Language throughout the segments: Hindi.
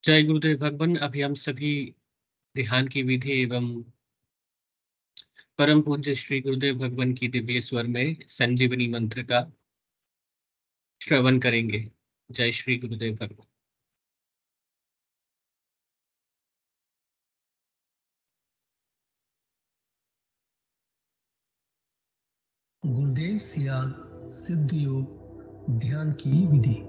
जय गुरुदेव भगवान। अभी हम सभी ध्यान की विधि एवं परम पूज्य श्री गुरुदेव भगवान की दिव्य स्वर में संजीवनी मंत्र का श्रवण करेंगे। जय श्री गुरुदेव भगवान। गुरुदेव सियाग सिद्ध योग ध्यान की विधि।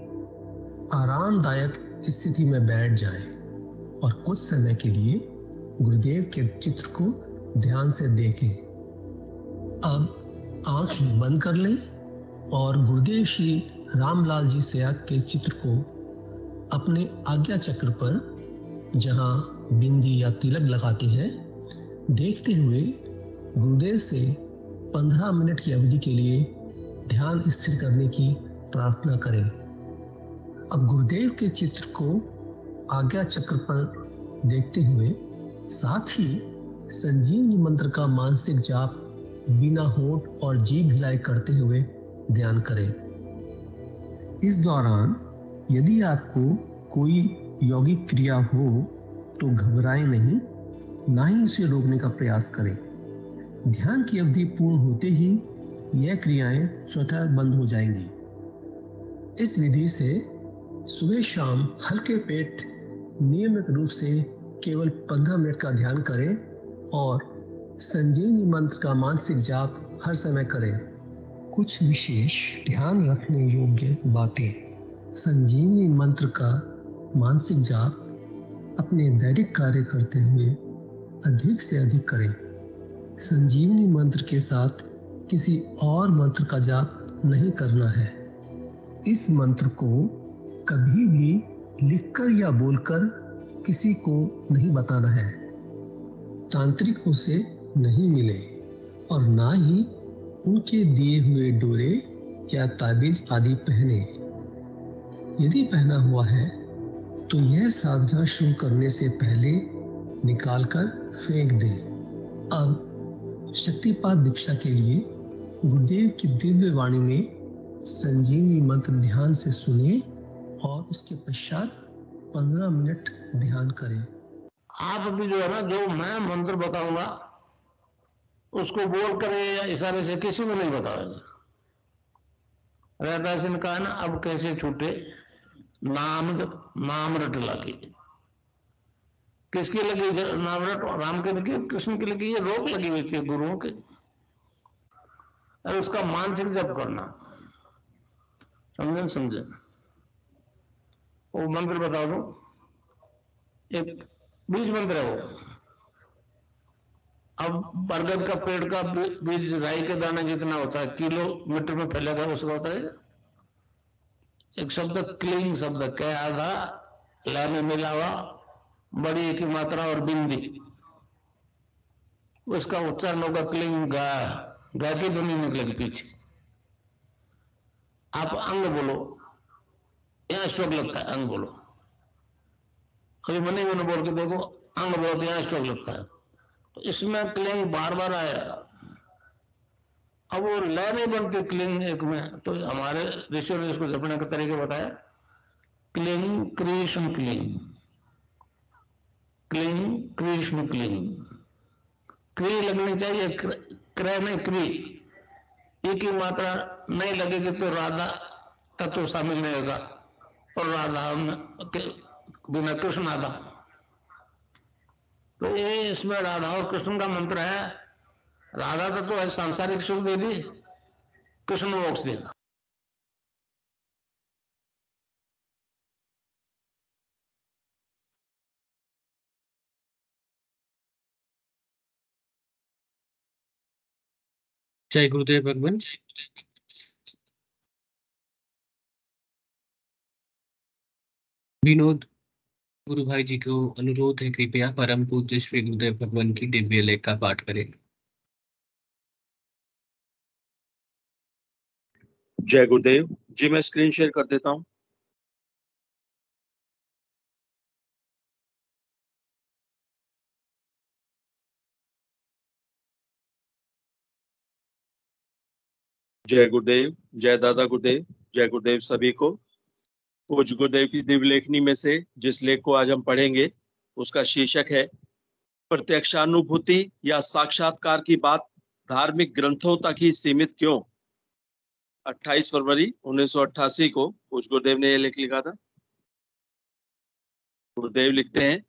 आरामदायक स्थिति में बैठ जाएं और कुछ समय के लिए गुरुदेव के चित्र को ध्यान से देखें। अब आंख बंद कर लें और गुरुदेव श्री रामलाल जी सियाग के चित्र को अपने आज्ञा चक्र पर, जहां बिंदी या तिलक लगाते हैं, देखते हुए गुरुदेव से 15 मिनट की अवधि के लिए ध्यान स्थिर करने की प्रार्थना करें। अब गुरुदेव के चित्र को आज्ञा चक्र पर देखते हुए साथ ही संजीवनी मंत्र का मानसिक जाप बिना होंठ और जीभ हिलाए करते हुए ध्यान करें। इस दौरान यदि आपको कोई यौगिक क्रिया हो तो घबराएं नहीं, ना ही इसे रोकने का प्रयास करें। ध्यान की अवधि पूर्ण होते ही यह क्रियाएं स्वतः बंद हो जाएंगी। इस विधि से सुबह शाम हल्के पेट नियमित रूप से केवल 15 मिनट का ध्यान करें और संजीवनी मंत्र का मानसिक जाप हर समय करें। कुछ विशेष ध्यान रखने योग्य बातें। संजीवनी मंत्र का मानसिक जाप अपने दैनिक कार्य करते हुए अधिक से अधिक करें। संजीवनी मंत्र के साथ किसी और मंत्र का जाप नहीं करना है। इस मंत्र को कभी भी लिखकर या बोलकर किसी को नहीं बताना है। तांत्रिकों से नहीं मिले और ना ही उनके दिए हुए डोरे या ताबीज आदि पहने। यदि पहना हुआ है तो यह साधना शुरू करने से पहले निकालकर फेंक दें। अब शक्तिपात दीक्षा के लिए गुरुदेव की दिव्य वाणी में संजीवनी मंत्र ध्यान से सुनिए और उसके पश्चात 15 मिनट ध्यान करें। आप भी जो है ना, जो मैं मंत्र बताऊंगा उसको बोल कर या इशारे से किसी को नहीं बताओगे। रहदास ने कहा ना, अब कैसे छूटे नाम रट लगी। किसकी लगी नाम रट? राम की लगी, कृष्ण की लगी, ये रोक लगी हुई थी गुरुओं के। और उसका मानसिक जप करना, समझे? वो मंत्र बता दो, एक बीज मंत्र है वो। अब बरगद का पेड़ का बीज राई के दाने जितना होता है, किलोमीटर में फैलेगा, उसका होता है एक शब्द क्लीन शब्द, क्या आधा ला में मिला हुआ, बड़ी की मात्रा और बिंदी, उसका उच्चारण होगा क्लीन गा। गा की ध्वनि निकलेगी पीछे। आप अंग बोलो, यहां स्ट्रोक लगता है, अंग बोलो। कभी मनी मैंने बोल के देखो, अंग बोलो तो यहां स्ट्रोक लगता है। तो इसमें क्लिंग बार बार आया। अब वो लय नहीं बनती क्लिंग एक में, तो हमारे ऋषियों ने इसको जपने का तरीके बताया। Cling Krishna cling, cling Krishna cling. क्री लगनी चाहिए, क्रय नहीं क्री। ई की मात्रा नहीं लगेगी तो राधा तत्व शामिल नहीं होगा, और राधा बिना कृष्ण आधा। तो ये इसमें राधा और कृष्ण का मंत्र है। राधा तत्व है सांसारिक सुख देगी, कृष्ण मोक्ष देगा। जय गुरुदेव भगवान। विनोद गुरु भाई जी को अनुरोध है, कृपया परम पूज्य श्री गुरुदेव भगवान की दिव्य लेख का पाठ करें। जय गुरुदेव जी। मैं स्क्रीन शेयर कर देता हूं। जय गुरुदेव, जय दादा गुरुदेव, जय गुरुदेव सभी को। पूज्य गुरुदेव की दिव्य लेखनी में से जिस लेख को आज हम पढ़ेंगे उसका शीर्षक है प्रत्यक्षानुभूति या साक्षात्कार की बात धार्मिक ग्रंथों तक ही सीमित क्यों। 28 फरवरी 1988 को पूज्य गुरुदेव ने यह लेख लिखा था। गुरुदेव लिखते हैं,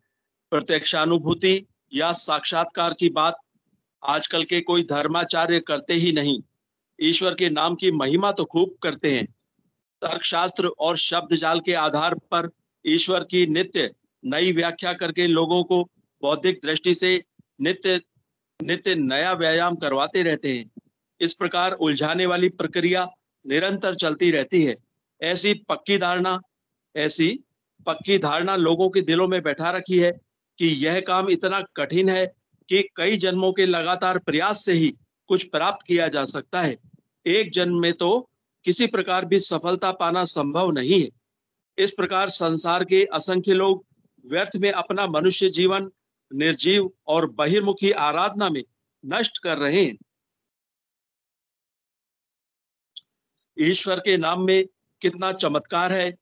प्रत्यक्षानुभूति या साक्षात्कार की बात आजकल के कोई धर्माचार्य करते ही नहीं। ईश्वर के नाम की महिमा तो खूब करते हैं। तर्कशास्त्र और शब्द जाल के आधार पर ईश्वर की नित्य नई व्याख्या करके लोगों को बौद्धिक दृष्टि से नित्य नित्य नया व्यायाम करवाते रहते हैं। इस प्रकार उलझाने वाली प्रक्रिया निरंतर चलती रहती है। ऐसी पक्की धारणा लोगों के दिलों में बैठा रखी है कि यह काम इतना कठिन है कि कई जन्मों के लगातार प्रयास से ही कुछ प्राप्त किया जा सकता है। एक जन्म में तो किसी प्रकार भी सफलता पाना संभव नहीं है। इस प्रकार संसार के असंख्य लोग व्यर्थ में अपना मनुष्य जीवन निर्जीव और बहिर्मुखी आराधना में नष्ट कर रहे हैं। ईश्वर के नाम में कितना चमत्कार है,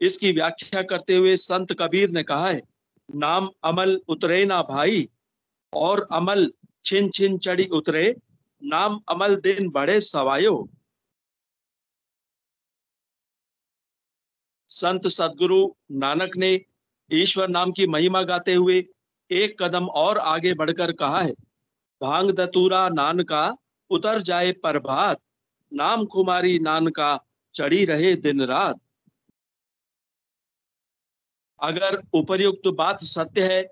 इसकी व्याख्या करते हुए संत कबीर ने कहा है, नाम अमल उतरे ना भाई और अमल छिन छिन चढ़ी उतरे, नाम अमल दिन बढ़े सवायो। संत सदगुरु नानक ने ईश्वर नाम की महिमा गाते हुए एक कदम और आगे बढ़कर कहा है, भांग दतूरा नानका उतर जाए प्रभात, नाम कुमारी नानका चढ़ी रहे दिन रात। अगर उपर्युक्त बात सत्य है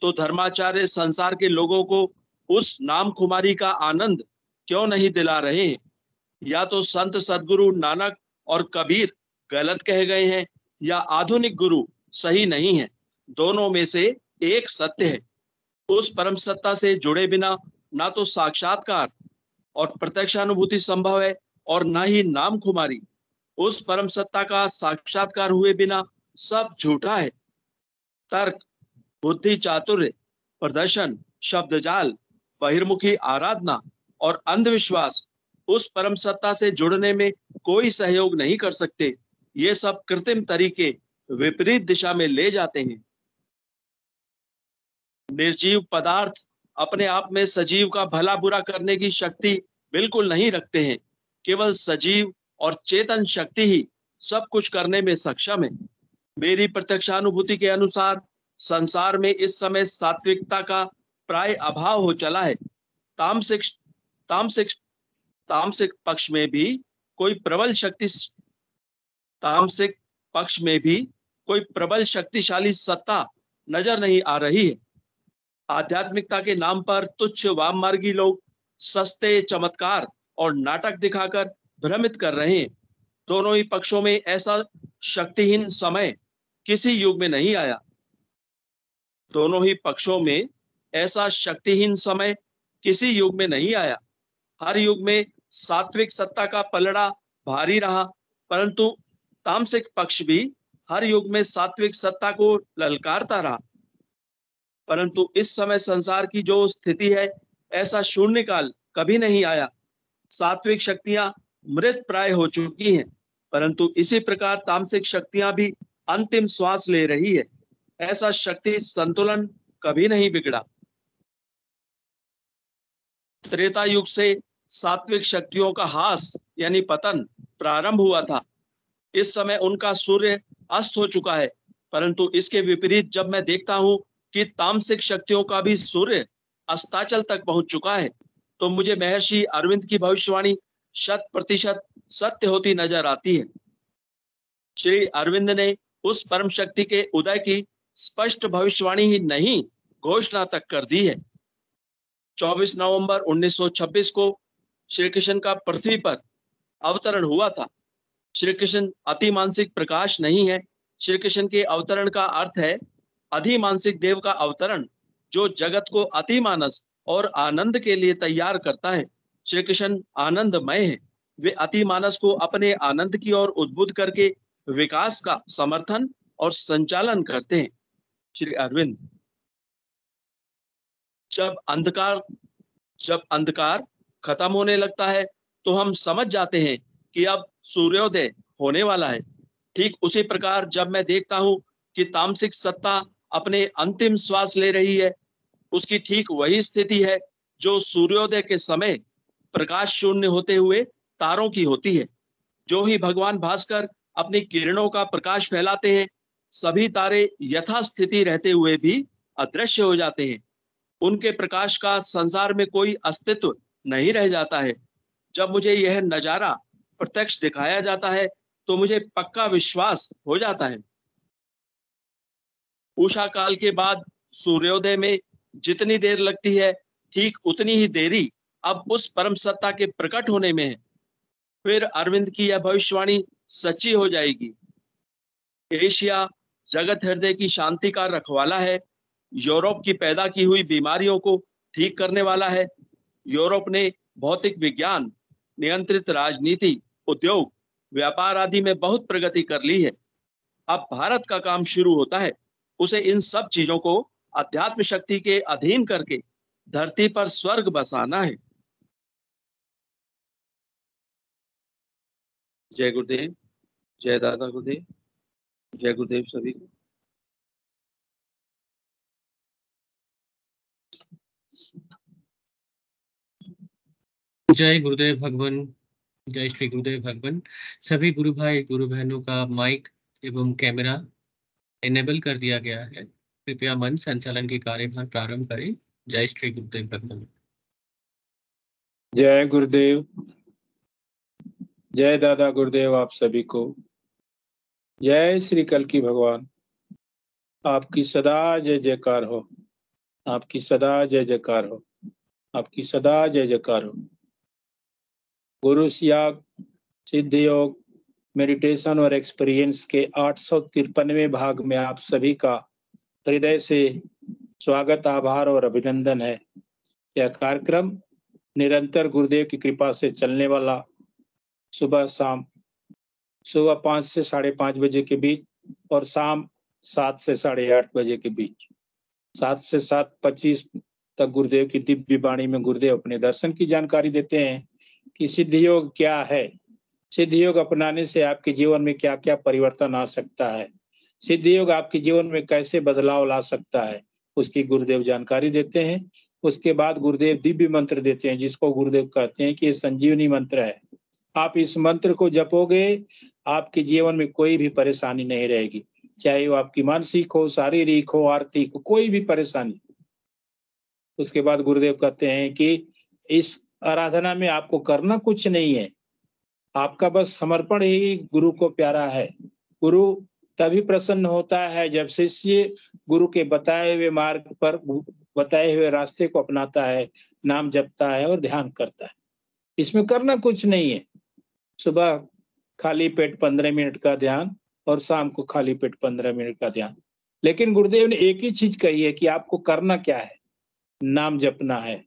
तो धर्माचार्य संसार के लोगों को उस नाम कुमारी का आनंद क्यों नहीं दिला रहे हैं? या तो संत सदगुरु नानक और कबीर गलत कह गए हैं या आधुनिक गुरु सही नहीं है। दोनों में से एक सत्य है। उस परम सत्ता से जुड़े बिना ना तो साक्षात्कार और प्रत्यक्षानुभूति संभव है और ना ही नाम कुमारी। उस परम सत्ता का साक्षात्कार हुए बिना सब झूठा है। तर्क, बुद्धि चातुर्य, प्रदर्शन, शब्दजाल, बहिर्मुखी आराधना और अंधविश्वास उस परम सत्ता से जुड़ने में कोई सहयोग नहीं कर सकते। ये सब कृत्रिम तरीके विपरीत दिशा में ले जाते हैं। निर्जीव पदार्थ अपने आप में सजीव का भला बुरा करने की शक्ति बिल्कुल नहीं रखते हैं। केवल सजीव और चेतन शक्ति ही सब कुछ करने में सक्षम है। मेरी प्रत्यक्षानुभूति के अनुसार संसार में इस समय सात्विकता का प्राय अभाव हो चला है। तामसिक पक्ष में भी कोई प्रबल शक्तिशाली सत्ता नजर नहीं आ रही है। आध्यात्मिकता के नाम पर तुच्छ वाममार्गी लोग सस्ते चमत्कार और नाटक दिखाकर भ्रमित कर रहे हैं। दोनों ही पक्षों में ऐसा शक्तिहीन समय किसी युग में नहीं आया। दोनों ही पक्षों में ऐसा शक्तिहीन समय किसी युग में नहीं आया। हर युग में सात्विक सत्ता का पलड़ा भारी रहा, परंतु तामसिक पक्ष भी हर युग में सात्विक सत्ता को ललकारता रहा। परंतु इस समय संसार की जो स्थिति है, ऐसा शून्यकाल कभी नहीं आया। सात्विक शक्तियां मृत प्राय हो चुकी हैं, परंतु इसी प्रकार तामसिक शक्तियां भी अंतिम श्वास ले रही है। ऐसा शक्ति संतुलन कभी नहीं बिगड़ा। त्रेता युग से सात्विक शक्तियों का हास यानी पतन प्रारंभ हुआ था। इस समय उनका सूर्य अस्त हो चुका है, परंतु इसके विपरीत जब मैं देखता हूं कि तामसिक शक्तियों का भी सूर्य अस्ताचल तक पहुंच चुका है, तो मुझे महर्षि अरविंद की भविष्यवाणी 100% सत्य होती नजर आती है। श्री अरविंद ने उस परम शक्ति के उदय की स्पष्ट भविष्यवाणी ही नहीं, घोषणा तक कर दी है। 24 नवंबर 1926 को श्री कृष्ण का पृथ्वी पर अवतरण हुआ था। श्री कृष्ण अति मानसिक प्रकाश नहीं है। श्री कृष्ण के अवतरण का अर्थ है अधिमानसिक देव का अवतरण, जो जगत को अतिमानस और आनंद के लिए तैयार करता है। श्री कृष्ण आनंदमय है। वे अतिमानस को अपने आनंद की ओर उद्बुद्ध करके विकास का समर्थन और संचालन करते हैं। श्री अरविंद, जब अंधकार खत्म होने लगता है तो हम समझ जाते हैं कि अब सूर्योदय होने वाला है। ठीक उसी प्रकार जब मैं देखता हूं कि तामसिक सत्ता अपने अंतिम श्वास ले रही है, उसकी ठीक वही स्थिति है जो सूर्योदय के समय प्रकाश शून्य होते हुए तारों की होती है। जो ही भगवान भास्कर अपनी किरणों का प्रकाश फैलाते हैं, सभी तारे यथास्थिति रहते हुए भी अदृश्य हो जाते हैं। उनके प्रकाश का संसार में कोई अस्तित्व नहीं रह जाता है। जब मुझे यह नजारा प्रत्यक्ष दिखाया जाता है तो मुझे पक्का विश्वास हो जाता है। उषा काल के बाद सूर्योदय में जितनी देर लगती है, ठीक उतनी ही देरी अब उस परम सत्ता के प्रकट होने में है। फिर अरविंद की यह भविष्यवाणी सच्ची हो जाएगी। एशिया जगत हृदय की शांति का रखवाला है। यूरोप की पैदा की हुई बीमारियों को ठीक करने वाला है। यूरोप ने भौतिक विज्ञान, नियंत्रित राजनीति, उद्योग, व्यापार आदि में बहुत प्रगति कर ली है। अब भारत का काम शुरू होता है। उसे इन सब चीजों को अध्यात्म शक्ति के अधीन करके धरती पर स्वर्ग बसाना है। जय गुरुदेव, जय दादा गुरुदेव, जय गुरुदेव सभी को। जय गुरुदेव भगवान, जय श्री गुरुदेव भगवान। सभी गुरु भाई गुरु बहनों का माइक एवं कैमरा इनेबल कर दिया गया है। कृपया मन संचालन के कार्यभार प्रारंभ करें। जय श्री गुरुदेव भगवान। जय गुरुदेव, जय दादा गुरुदेव आप सभी को। जय श्री कल्कि भगवान। आपकी सदा जय जयकार हो, आपकी सदा जय जयकार हो, आपकी सदा जय जयकार हो। गुरु सियाग सिद्ध योग मेडिटेशन और एक्सपीरियंस के 853वें भाग में आप सभी का हृदय से स्वागत, आभार और अभिनंदन है। यह कार्यक्रम निरंतर गुरुदेव की कृपा से चलने वाला, सुबह 5 से 5:30 बजे के बीच और शाम 7 से 8:30 बजे के बीच, 7 से 7:25 तक गुरुदेव की दिव्य वाणी में गुरुदेव अपने दर्शन की जानकारी देते हैं कि सिद्ध योग क्या है, सिद्ध योग अपनाने से आपके जीवन में क्या क्या परिवर्तन आ सकता है, सिद्ध योग आपके जीवन में कैसे बदलाव ला सकता है, उसकी गुरुदेव जानकारी देते हैं। उसके बाद गुरुदेव दिव्य मंत्र देते हैं, जिसको गुरुदेव कहते हैं कि ये संजीवनी मंत्र है। आप इस मंत्र को जपोगे, आपके जीवन में कोई भी परेशानी नहीं रहेगी, चाहे वो आपकी मानसिक हो, शारीरिक हो, आर्थिक हो, कोई भी परेशानी। उसके बाद गुरुदेव कहते हैं कि इस आराधना में आपको करना कुछ नहीं है, आपका बस समर्पण ही गुरु को प्यारा है। गुरु तभी प्रसन्न होता है जब शिष्य गुरु के बताए हुए मार्ग पर, बताए हुए रास्ते को अपनाता है, नाम जपता है और ध्यान करता है। इसमें करना कुछ नहीं है। सुबह खाली पेट 15 मिनट का ध्यान और शाम को खाली पेट 15 मिनट का ध्यान। लेकिन गुरुदेव ने एक ही चीज कही है कि आपको करना क्या है, नाम जपना है,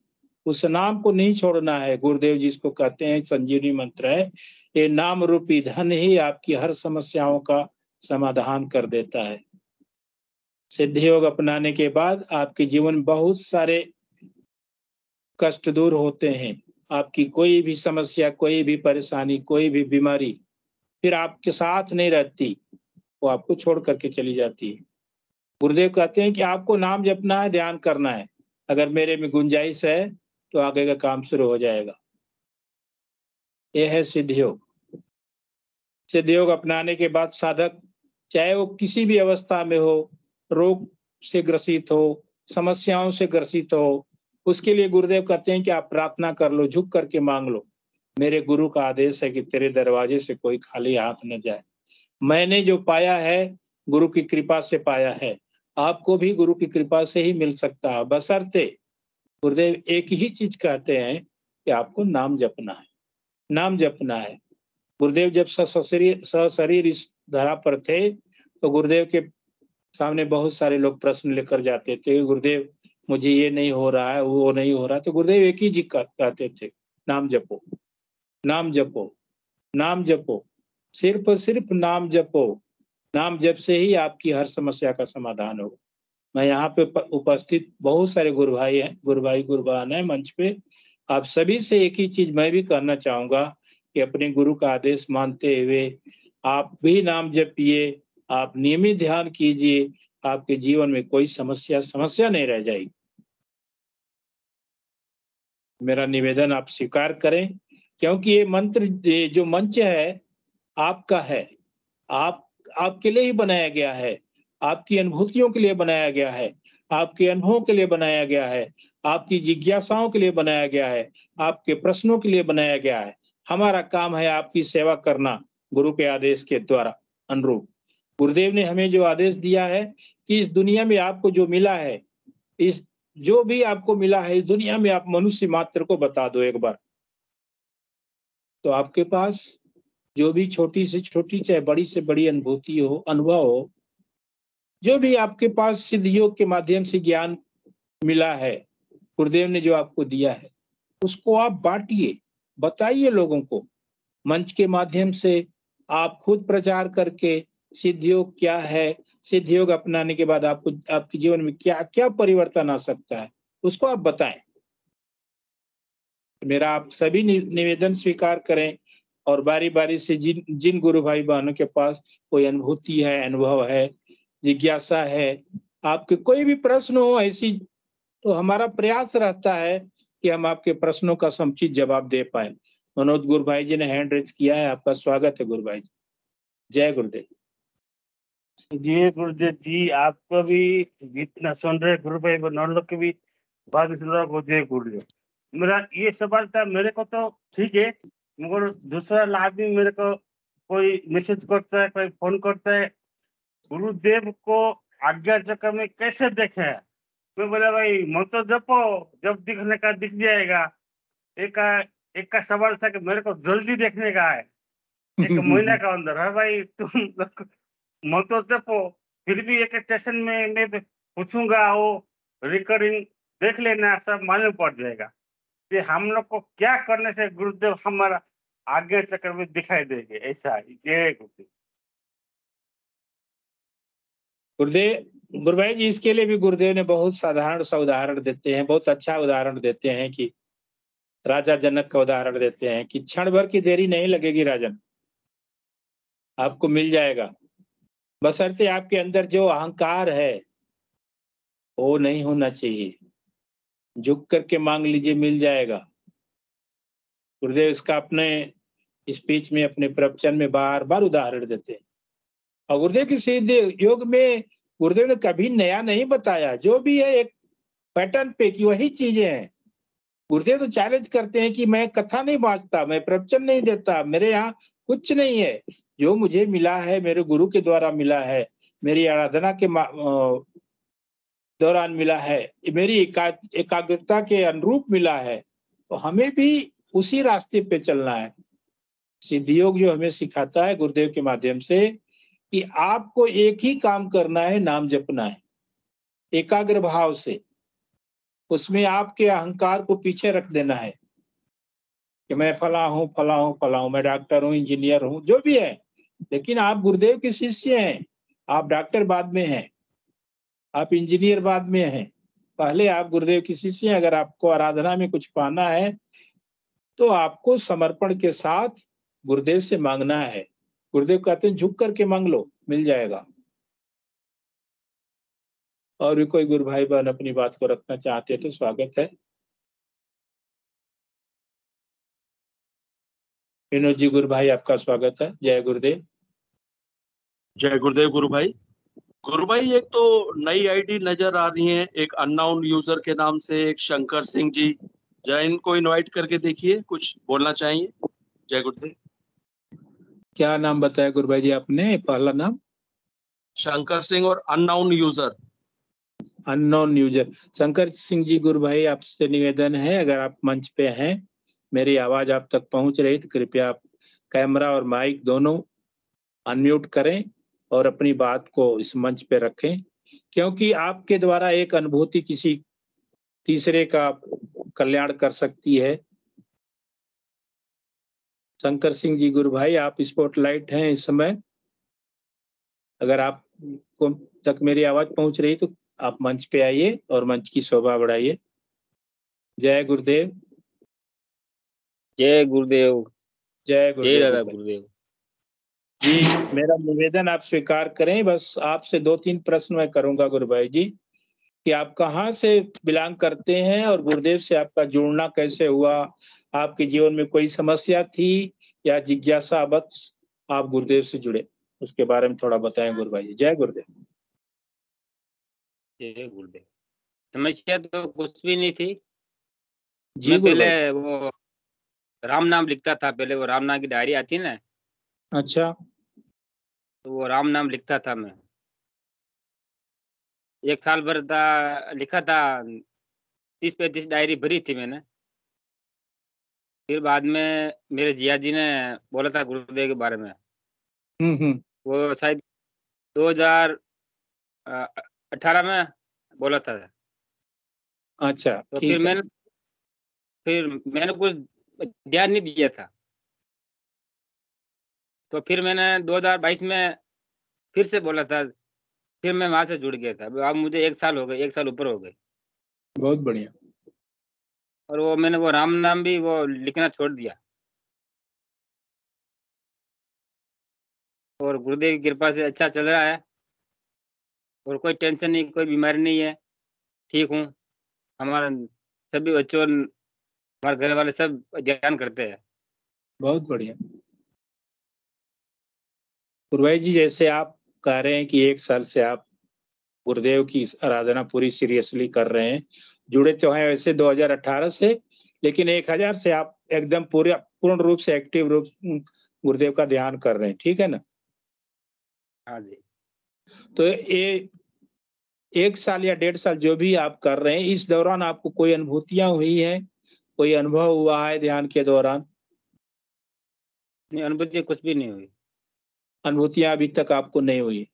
उस नाम को नहीं छोड़ना है। गुरुदेव जिसको कहते हैं संजीवनी मंत्र है, ये नाम रूपी धन ही आपकी हर समस्याओं का समाधान कर देता है। सिद्ध योग अपनाने के बाद आपके जीवन में बहुत सारे कष्ट दूर होते हैं। आपकी कोई भी समस्या, कोई भी परेशानी, कोई भी बीमारी फिर आपके साथ नहीं रहती, वो आपको छोड़ करके चली जाती है। गुरुदेव कहते हैं कि आपको नाम जपना है, ध्यान करना है। अगर मेरे में गुंजाइश है तो आगे का काम शुरू हो जाएगा। यह है सिद्ध योग। सिद्ध योग अपनाने के बाद साधक, चाहे वो किसी भी अवस्था में हो, रोग से ग्रसित हो, समस्याओं से ग्रसित हो, उसके लिए गुरुदेव कहते हैं कि आप प्रार्थना कर लो, झुक करके मांग लो। मेरे गुरु का आदेश है कि तेरे दरवाजे से कोई खाली हाथ न जाए। मैंने जो पाया है गुरु की कृपा से पाया है, आपको भी गुरु की कृपा से ही मिल सकता है, बशर्ते गुरुदेव एक ही चीज कहते हैं कि आपको नाम जपना है, नाम जपना है। गुरुदेव जब सशरीर इस धरा पर थे तो गुरुदेव के सामने बहुत सारे लोग प्रश्न लेकर जाते थे, गुरुदेव मुझे ये नहीं हो रहा है, वो नहीं हो रहा है। तो गुरुदेव एक ही चीज कहते थे, नाम जपो, नाम जपो, नाम जपो, सिर्फ सिर्फ नाम जपो। नाम जप से ही आपकी हर समस्या का समाधान होगा। मैं यहाँ पे उपस्थित बहुत सारे गुरु भाई हैं, गुरु भाई गुरु बहन है मंच पे, आप सभी से एक ही चीज मैं भी कहना चाहूंगा कि अपने गुरु का आदेश मानते हुए आप भी नाम जपिए, आप नियमित ध्यान कीजिए, आपके जीवन में कोई समस्या नहीं रह जाएगी। मेरा निवेदन आप स्वीकार करें, क्योंकि ये मंत्र, ये जो मंच है आपका है, आपके लिए ही बनाया गया है, आपकी अनुभूतियों के लिए बनाया गया है, आपके अनुभवों के लिए बनाया गया है, आपकी जिज्ञासाओं के लिए बनाया गया है, आपके प्रश्नों के लिए बनाया गया है। हमारा काम है आपकी सेवा करना गुरु के आदेश के द्वारा अनुरूप। गुरुदेव ने हमें जो आदेश दिया है कि इस दुनिया में आपको जो मिला है, इस जो भी आपको मिला है इस दुनिया में, आप मनुष्य मात्र को बता दो एक बार, तो आपके पास जो भी छोटी से छोटी चाहे बड़ी से बड़ी अनुभूति हो, अनुभव हो, जो भी आपके पास सिद्ध योग के माध्यम से ज्ञान मिला है, गुरुदेव ने जो आपको दिया है, उसको आप बांटिए, बताइए लोगों को। मंच के माध्यम से आप खुद प्रचार करके सिद्ध योग क्या है, सिद्ध योग अपनाने के बाद आपको आपके जीवन में क्या क्या परिवर्तन आ सकता है, उसको आप बताएं। मेरा आप सभी निवेदन स्वीकार करें और बारी बारी से जिन गुरु भाई बहनों के पास कोई अनुभूति है, अनुभव है, जिज्ञासा है, आपके कोई भी प्रश्न हो ऐसी, तो हमारा प्रयास रहता है कि हम आपके प्रश्नों का समुचित जवाब दे पाए। मनोज गुरु भाई जी ने हैंड रेज किया है, आपका स्वागत है गुरु भाई जी। जय गुरुदेव। जी गुरुदेव जी, आपको भी जितना सुन रहे गुरु भाई बहनों के भी भाग्य सुन रहा जय गुरुदेव। मेरा ये सवाल था, मेरे को तो ठीक है, मगर दूसरा आदमी मेरे को कोई मैसेज करता है, कोई फोन करता है, गुरुदेव को आज्ञा चक्र में कैसे देखे? मैं बोला भाई मंत्र जपो, जब दिखने का दिख जाएगा। एक का सवाल था कि मेरे को जल्दी देखने का है, 1 महीना का अंदर है भाई, तुम मंत्र जपो, फिर भी एक स्टेशन में मैं पूछूंगा, वो रिकॉर्डिंग देख लेना, सब मालूम पड़ जाएगा कि हम लोग को क्या करने से गुरुदेव हमारा आज्ञा चक्र में दिखाई देंगे। ऐसा है। जय गुरुदेव। गुरु भाई जी, इसके लिए भी गुरुदेव ने बहुत साधारण सा उदाहरण देते हैं, बहुत अच्छा उदाहरण देते हैं कि राजा जनक का उदाहरण देते हैं कि क्षण भर की देरी नहीं लगेगी राजन, आपको मिल जाएगा, बशर्ते आपके अंदर जो अहंकार है वो नहीं होना चाहिए। झुक करके मांग लीजिए, मिल जाएगा। गुरुदेव इसका अपने स्पीच में, अपने प्रवचन में बार बार उदाहरण देते हैं। और गुरुदेव की सिद्ध योग में गुरुदेव ने कभी नया नहीं बताया, जो भी है एक पैटर्न पे की वही चीजें हैं। गुरुदेव तो चैलेंज करते हैं कि मैं कथा नहीं बांटता, मैं प्रवचन नहीं देता, मेरे यहाँ कुछ नहीं है, जो मुझे मिला है मेरे गुरु के द्वारा मिला है, मेरी आराधना के दौरान मिला है, मेरी एकाग्रता के अनुरूप मिला है, तो हमें भी उसी रास्ते पे चलना है। सिद्ध योग जो हमें सिखाता है गुरुदेव के माध्यम से कि आपको एक ही काम करना है, नाम जपना है एकाग्र भाव से। उसमें आपके अहंकार को पीछे रख देना है कि मैं फला हूं फला हूं फला हूं, मैं डॉक्टर हूं, इंजीनियर हूं, जो भी है, लेकिन आप गुरुदेव के शिष्य हैं। आप डॉक्टर बाद में हैं, आप इंजीनियर बाद में हैं, पहले आप गुरुदेव की शिष्य हैं। अगर आपको आराधना में कुछ पाना है तो आपको समर्पण के साथ गुरुदेव से मांगना है। गुरुदेव कहते हैं झुक करके मांग लो, मिल जाएगा। और भी कोई गुरु भाई बहन अपनी बात को रखना चाहते तो स्वागत है। विनोद जी गुरु भाई, आपका स्वागत है। जय गुरुदेव। जय गुरुदेव गुरु भाई। गुरु भाई, एक तो नई आईडी नजर आ रही है, एक अननोन यूजर के नाम से, एक शंकर सिंह जी, जरा इनको इनवाइट करके देखिए, कुछ बोलना चाहिए। जय गुरुदेव। क्या नाम बताया गुरु भाई जी आपने, पहला नाम? शंकर सिंह और unknown user. Unknown user. Shankar Singh ji गुरु भाई, आपसे निवेदन है, अगर आप मंच पे हैं, मेरी आवाज आप तक पहुंच रही तो कृपया आप कैमरा और माइक दोनों अनम्यूट करें और अपनी बात को इस मंच पे रखें, क्योंकि आपके द्वारा एक अनुभूति किसी तीसरे का कल्याण कर सकती है। शंकर सिंह जी गुरु भाई, आप स्पॉटलाइट हैं इस समय, अगर आप को तक मेरी आवाज पहुंच रही तो आप मंच पे आइए और मंच की शोभा बढ़ाइए। जय गुरुदेव। जय गुरुदेव। जय जय गुरुदेव दादा गुरुदेव। गुरुदेव। जी, मेरा निवेदन आप स्वीकार करें। बस आपसे 2-3 प्रश्न मैं करूंगा गुरु भाई जी, कि आप कहाँ से बिलोंग करते हैं और गुरुदेव से आपका जुड़ना कैसे हुआ? आपके जीवन में कोई समस्या थी या जिज्ञासावश आप गुरुदेव से जुड़े? उसके बारे में थोड़ा बताएं गुरु भाई जी। जय गुरुदेव। जय गुरुदेव। समस्या तो कुछ भी नहीं थी। जी मैं गुरु पहले भाई। वो राम नाम लिखता था। पहले वो राम नाम की डायरी आती ना, अच्छा, तो वो राम नाम लिखता था मैं। 1 साल भर लिखा था। 30-35 डायरी भरी थी मैंने। फिर बाद में मेरे जिया जी ने बोला था गुरुदेव के बारे में। वो शायद 2018 में बोला था। अच्छा, तो ठीक है। फिर मैंने कुछ ध्यान नहीं दिया था। तो फिर मैंने 2022 में फिर से बोला था। फिर मैं वहां से जुड़ गया था। अब मुझे 1 साल हो गए, 1 साल ऊपर हो गए। बहुत बढ़िया। और वो मैंने वो राम नाम भी वो लिखना छोड़ दिया। और गुरुदेव की कृपा से अच्छा चल रहा है। और कोई टेंशन नहीं, कोई बीमारी नहीं है। ठीक हूँ। हमारा सभी बच्चों और हमारे घर वाले सब ध्यान करते हैं। बहुत बढ़िया। गुरु भाई जी, जैसे आप कह रहे हैं कि 1 साल से आप गुरुदेव की आराधना पूरी सीरियसली कर रहे हैं, जुड़े तो हैं वैसे 2018 से, लेकिन 1000 से आप एकदम पूर्ण रूप से एक्टिव रूप गुरुदेव का ध्यान कर रहे हैं, ठीक है ना? हाँ जी। तो ये 1 साल या 1.5 साल जो भी आप कर रहे हैं, इस दौरान आपको कोई अनुभूतियां हुई हैं, कोई अनुभव हुआ है ध्यान के दौरान? नहीं, अनुभूति कुछ भी नहीं हुई। अनुभूतियां अभी तक आपको नहीं हुई।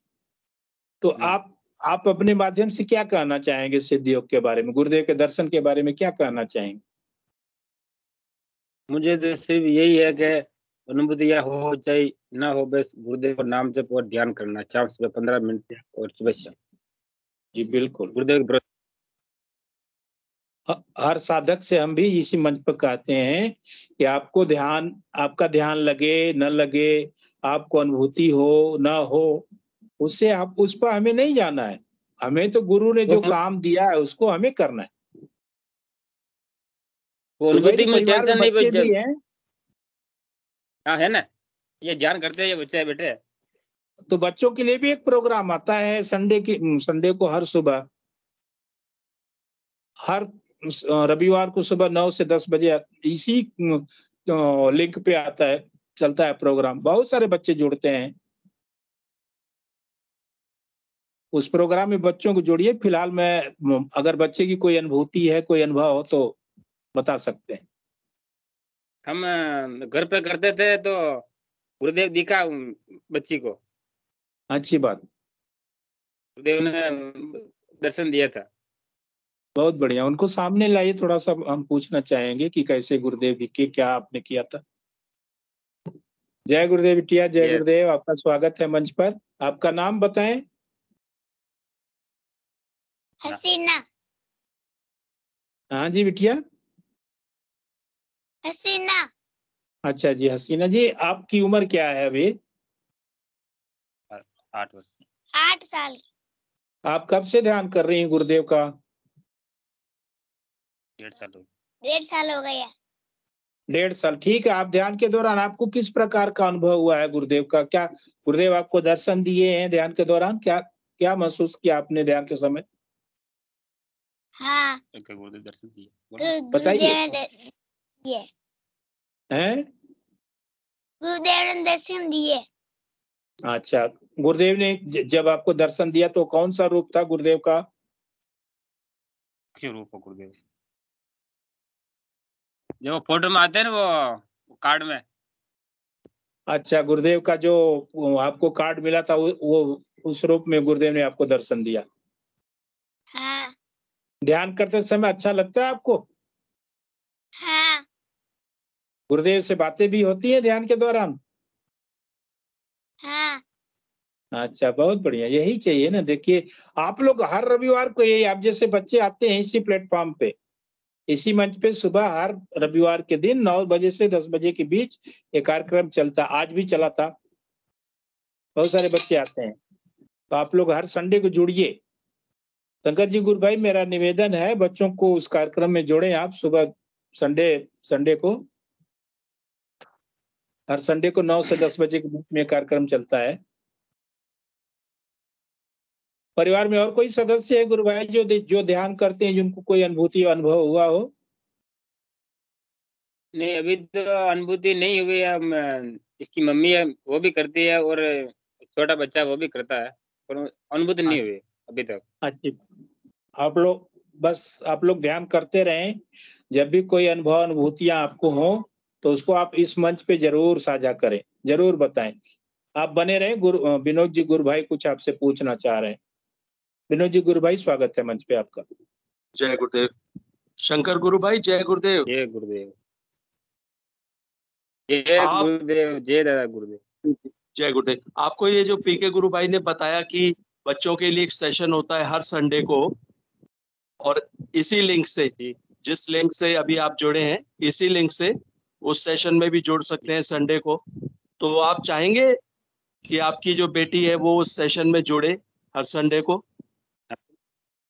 तो नहीं। आप अपने माध्यम से क्या कहना चाहेंगे सिद्ध योग के बारे में, गुरुदेव के दर्शन के बारे में क्या कहना चाहेंगे? मुझे तो सिर्फ यही है कि अनुभूतियाँ हो चाहे ना हो, बस गुरुदेव का नाम जप और ध्यान करना। शाम सुबह 15 मिनट और सुबह शाम। जी बिल्कुल। गुरुदेव के हर साधक से हम भी इसी मंच पर कहते हैं कि आपका ध्यान लगे न लगे, आपको अनुभूति हो ना हो, उससे आप उस पर हमें नहीं जाना है। हमें तो गुरु ने जो काम दिया है उसको हमें करना है। वो तो भाई जी, अनुभूति में परिवार में टेंशन नहीं। बच्चे भी हैं, हाँ है ना, ये ध्यान करते हैं ये बच्चे बेटे। तो बच्चों के लिए भी एक प्रोग्राम आता है संडे को हर सुबह, हर रविवार को सुबह 9 से 10 बजे इसी लिंक पे आता है, चलता है प्रोग्राम। बहुत सारे बच्चे जुड़ते हैं उस प्रोग्राम में। बच्चों को जोड़िए। फिलहाल मैं अगर बच्चे की कोई अनुभूति है, कोई अनुभव हो तो बता सकते हैं। हम घर पे करते थे तो गुरुदेव दिखा बच्ची को। अच्छी बात, गुरुदेव ने दर्शन दिया था। बहुत बढ़िया। उनको सामने लाइए, थोड़ा सा हम पूछना चाहेंगे कि कैसे गुरुदेव दिखे, क्या आपने किया था। जय गुरुदेव बिटिया, जय ये गुरुदेव। आपका स्वागत है मंच पर। आपका नाम बताएं। हसीना। हाँ जी बिटिया। हसीना। अच्छा जी, हसीना जी, आपकी उम्र क्या है अभी? 8 वर्ष। 8 साल। आप कब से ध्यान कर रही हैं गुरुदेव का? 1.5 साल हो। 1.5 साल हो गया। 1.5 साल, ठीक है। आप ध्यान के दौरान आपको किस प्रकार का अनुभव हुआ है गुरुदेव का? क्या गुरुदेव आपको दर्शन दिए हैं ध्यान के दौरान? क्या महसूस किया आपने ध्यान के समय? हाँ, गुरुदेव दर्शन दिए। बताइए। गुरुदेव ने दिए। हैं? गुरुदेव ने दर्शन दिए। अच्छा, गुरुदेव ने जब आपको दर्शन दिया तो कौन सा रूप था गुरुदेव का? क्यों रूप गुरुदेव? जो वो फोटो में आते हैं ना, वो कार्ड में। अच्छा, गुरुदेव का जो आपको कार्ड मिला था वो उस रूप में गुरुदेव ने आपको दर्शन दिया। हाँ। ध्यान करते समय अच्छा लगता है आपको? हाँ। गुरुदेव से बातें भी होती है ध्यान के दौरान? हाँ। अच्छा, बहुत बढ़िया। यही चाहिए ना। देखिए, आप लोग हर रविवार को, यही आप जैसे बच्चे आते हैं इसी प्लेटफॉर्म पे, इसी मंच पे सुबह हर रविवार के दिन 9 बजे से 10 बजे के बीच ये कार्यक्रम चलता, आज भी चला था। बहुत सारे बच्चे आते हैं, तो आप लोग हर संडे को जुड़िए। शंकर जी गुरु भाई, मेरा निवेदन है बच्चों को उस कार्यक्रम में जोड़ें आप। सुबह संडे को हर संडे को 9 से 10 बजे के बीच में कार्यक्रम चलता है। परिवार में और कोई सदस्य है गुरु भाई जो ध्यान करते हैं, जिनको कोई अनुभव हुआ हो? नहीं, अभी तो अनुभूति नहीं हुई है। इसकी मम्मी है वो भी करती है और छोटा बच्चा वो भी करता है, पर अनुभूति नहीं हुई अभी तक। अच्छा, आप लोग ध्यान करते रहें। जब भी कोई अनुभूतियां आपको हो तो उसको आप इस मंच पे जरूर साझा करें, जरूर बताएं। आप बने रहें। विनोद जी गुरु भाई कुछ आपसे पूछना चाह रहे हैं। विनोद जी गुरु भाई, स्वागत है मंच पे आपका। जय गुरुदेव। शंकर गुरु भाई, जय गुरुदेव। जय गुरुदेव। जय गुरुदेव। जय दादा गुरुदेव। जय गुरुदेव। आपको ये जो पीके गुरु भाई ने बताया कि बच्चों के लिए एक सेशन होता है हर संडे को, और इसी लिंक से, जिस लिंक से अभी आप जुड़े हैं, इसी लिंक से उस सेशन में भी जुड़ सकते हैं संडे को। तो आप चाहेंगे कि आपकी जो बेटी है वो उस सेशन में जुड़े हर संडे को?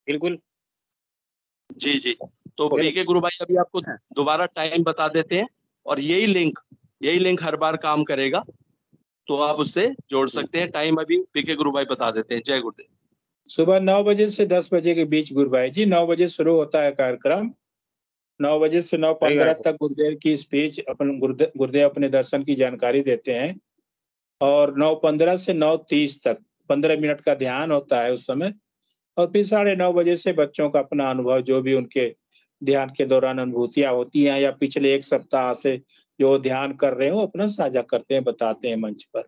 बिल्कुल। जी जी। तो पीके गुरु भाई अभी आपको दोबारा टाइम बता देते हैं, और यही लिंक हर बार काम करेगा, तो आप उससे जोड़ सकते हैं। टाइम अभी पीके गुरु भाई बता देते हैं। जय गुरुदेव। सुबह 9 बजे से 10 बजे के बीच गुरु भाई जी। 9 बजे शुरू होता है कार्यक्रम। 9 बजे से 9:15 तक गुरुदेव की स्पीच, गुरुदेव अपने दर्शन की जानकारी देते हैं, और 9:15 से 9:30 तक 15 मिनट का ध्यान होता है उस समय। और फिर 9:30 बजे से बच्चों का अपना अनुभव, जो भी उनके ध्यान के दौरान अनुभूतियां होती हैं या पिछले एक सप्ताह से जो ध्यान कर रहे हो, अपना साझा करते हैं, बताते हैं मंच पर।